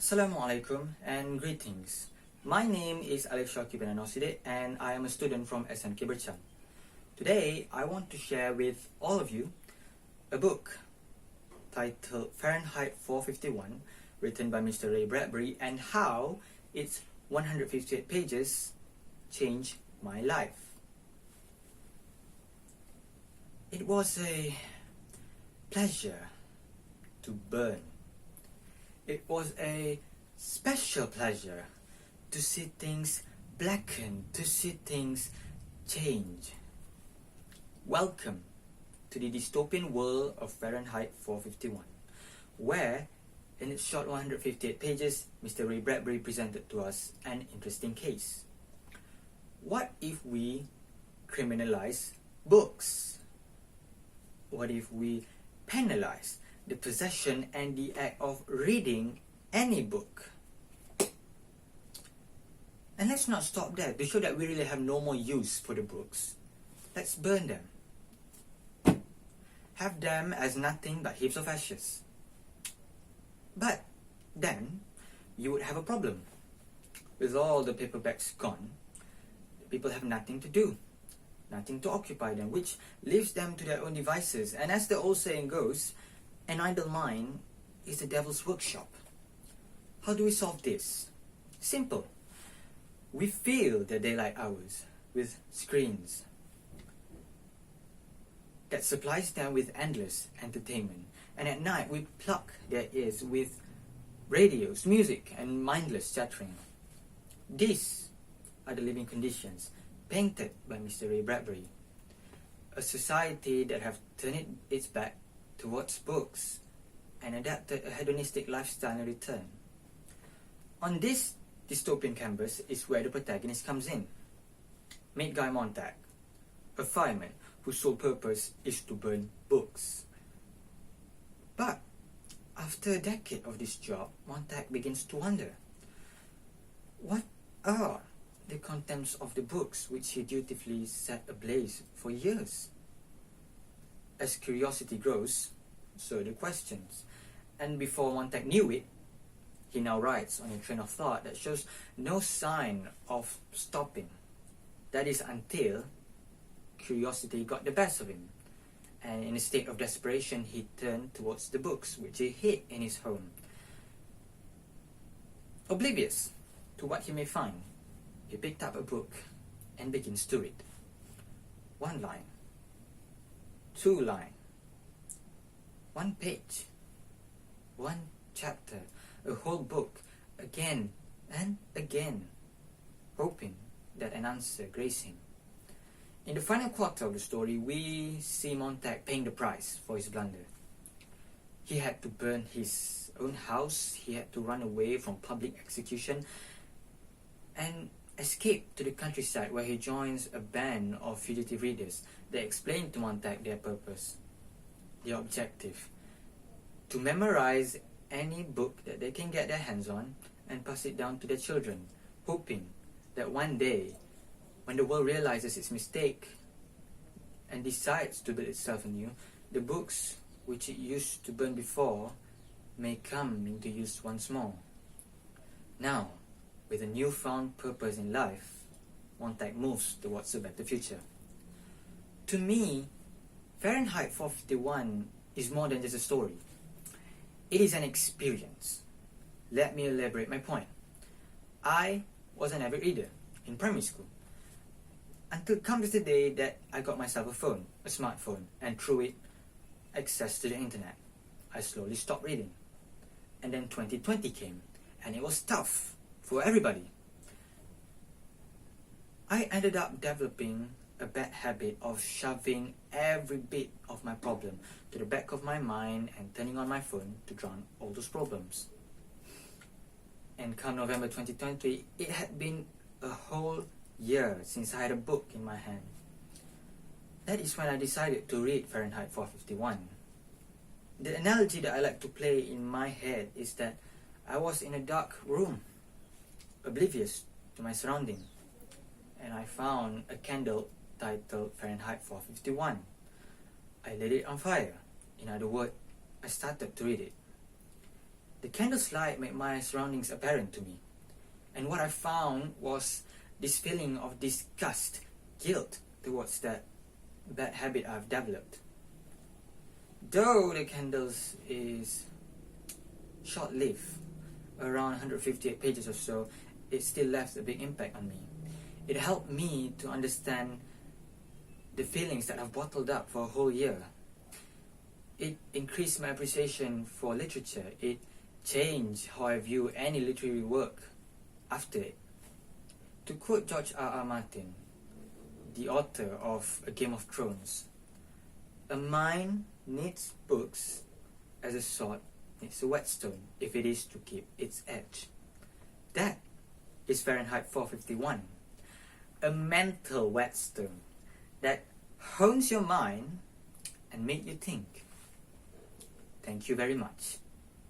Assalamualaikum and greetings. My name is Alif Shaki bin Anoside and I am a student from SMK Berchang. Today I want to share with all of you a book titled Fahrenheit 451 written by Mr. Ray Bradbury and how its 158 pages changed my life. It was a pleasure to burn. It was a special pleasure to see things blacken, to see things change. Welcome to the dystopian world of Fahrenheit 451, where, in its short 158 pages, Mr. Ray Bradbury presented to us an interesting case. What if we criminalize books? What if we penalize the possession and the act of reading any book? And let's not stop there. To show that we really have no more use for the books, let's burn them. Have them as nothing but heaps of ashes. But then you would have a problem. With all the paperbacks gone, people have nothing to do, nothing to occupy them, which leaves them to their own devices. And as the old saying goes, an idle mind is the devil's workshop. How do we solve this? Simple. We fill the daylight hours with screens that supplies them with endless entertainment. And at night we plug their ears with radios, music, and mindless chattering. These are the living conditions painted by Mr. Ray Bradbury. A society that have turned its back towards books and adapted a hedonistic lifestyle in return. On this dystopian canvas is where the protagonist comes in. Meet Guy Montag, a fireman whose sole purpose is to burn books. But after a decade of this job, Montag begins to wonder, what are the contents of the books which he dutifully set ablaze for years? As curiosity grows, so the questions. And before Montag knew it, he now rides on a train of thought that shows no sign of stopping. That is until curiosity got the best of him. And in a state of desperation, he turned towards the books which he hid in his home. Oblivious to what he may find, he picked up a book and begins to read. 1 line, 2 line, 1 page, 1 chapter, a whole book, again and again, hoping that an answer grace him. In the final quarter of the story, we see Montag paying the price for his blunder. He had to burn his own house, he had to run away from public execution, and escape to the countryside where he joins a band of fugitive readers that explain to Montag their purpose, their objective: to memorize any book that they can get their hands on and pass it down to their children, hoping that one day, when the world realizes its mistake and decides to build itself anew, the books which it used to burn before may come into use once more. Now, with a newfound purpose in life, Montag moves towards a better future. To me, Fahrenheit 451 is more than just a story. It is an experience. Let me elaborate my point. I was an avid reader in primary school, until comes the day that I got myself a phone, a smartphone, and through it, access to the internet. I slowly stopped reading. And then 2020 came, and it was tough for everybody. I ended up developing a bad habit of shoving every bit of my problem to the back of my mind and turning on my phone to drown all those problems. And come November 2020, it had been a whole year since I had a book in my hand. That is when I decided to read Fahrenheit 451. The analogy that I like to play in my head is that I was in a dark room, oblivious to my surrounding, and I found a candle titled Fahrenheit 451. I lit it on fire. In other words, I started to read it. The candle's light made my surroundings apparent to me. And what I found was this feeling of disgust, guilt towards that bad habit I've developed. Though the candles is short-lived, around 158 pages or so, it still left a big impact on me. It helped me to understand the feelings that I've bottled up for a whole year. It increased my appreciation for literature. It changed how I view any literary work after it. To quote George R.R. Martin, the author of A Game of Thrones, a mind needs books as a sword needs a whetstone if it is to keep its edge. That is Fahrenheit 451, a mental whetstone that hones your mind and make you think. Thank you very much.